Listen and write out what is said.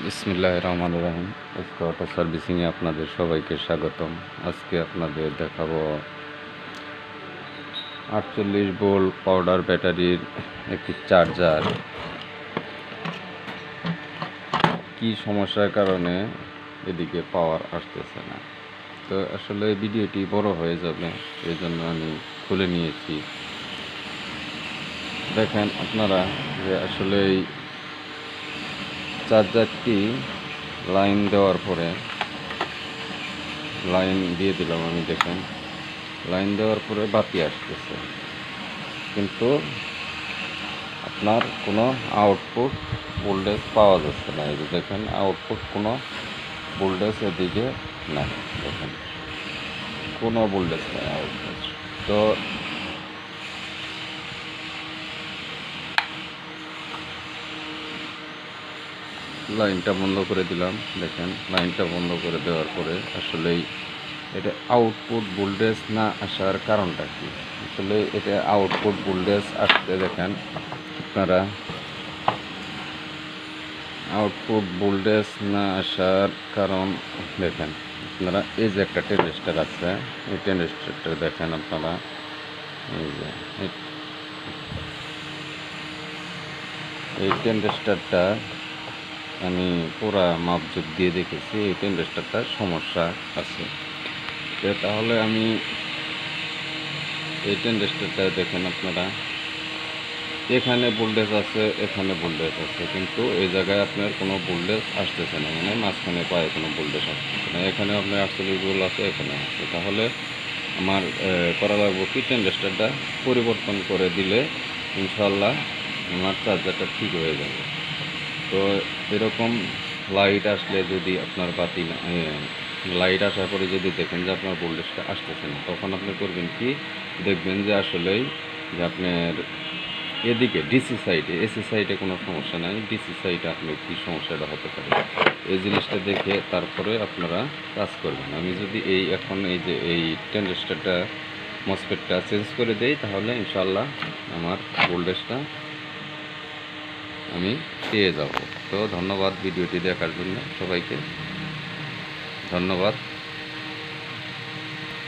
বিসমিল্লাহির রহমানির রহিম। SK auto সার্ভিসিংয়ে আপনাদের সবাইকে স্বাগতম। আজকে আপনাদের দেখাবো 48 ভোল্ট পাউডার ব্যাটারির একটি চার্জার কি সমস্যার কারণে এদিকে পাওয়ার আসতেছে না। তো আসলে ভিডিওটি বড় হয়ে যাবে, এই জন্য আমি খুলে নিয়েছি। দেখেন আপনারা যে আসলে এই চার্জারটি লাইন দেওয়ার পরে লাইন দিয়ে দিলাম আমি, দেখেন লাইন দেওয়ার পরে বাতি আসতেছে, কিন্তু আপনার কোনো আউটপুট ভোল্টেজ পাওয়া যাচ্ছে না। এই যে দেখেন আউটপুট কোনো ভোল্টেজ এদিকে নাই, দেখেন কোনো ভোল্টেজ নেই আউটপুট। তো লাইনটা বন্ধ করে দিলাম। দেখেন লাইনটা বন্ধ করে দেওয়ার পরে আসলেই এটা আউটপুট ভোল্টেজ না আসার কারণটা কি? আসলে এটা আউটপুট ভোল্টেজ আসতে দেখেন আপনারা, আউটপুট ভোল্টেজ না আসার কারণ দেখেন আপনারা, এই যে একটা টেনজিস্টর আছে, এই টেনজিস্টরটা দেখেন আপনারা, এই যে এই টেনজিস্টরটা আমি পুরা মাপজোক দিয়ে দেখেছি, এই টেনজিস্টরটার সমস্যা আছে। তাহলে আমি এই টেনজিস্টরটা দেখেন আপনারা, এখানে ভোল্টেজ আছে, এখানে ভোল্টেজ আছে, কিন্তু এই জায়গায় আপনার কোনো ভোল্টেজ আসতেছে না, মানে মাঝখানে পায়ে কোনো ভোল্টেজ আসতেছে না। এখানে আপনার 48 ভোল্ট আছে, এখানে আছে। তাহলে আমার করা লাগবে কি, টেনজিস্টরটা পরিবর্তন করে দিলে ইনশাল্লাহ আমার চার্জারটা ঠিক হয়ে যাবে। তো এরকম লাইট আসলে যদি আপনার বাতি না, লাইট আসার পরে যদি দেখেন যে আপনার ভোল্টেজটা আসতেছে না, তখন আপনি করবেন কি, দেখবেন যে আসলেই যে আপনার এদিকে ডিসি সাইডে, এসি সাইডে কোনো সমস্যা নাই, ডিসি সাইডে আপনার কী সমস্যাটা হতে পারে, এই জিনিসটা দেখে তারপরে আপনারা কাজ করবেন। আমি যদি এখন এই যে এই ট্রানজিস্টরটা মসফেটটা চেঞ্জ করে দেই, তাহলে ইনশাল্লাহ আমার ভোল্টেজটা আমি পেয়ে যাব। তো ধন্যবাদ ভিডিওটি দেখার জন্য, সবাইকে ধন্যবাদ।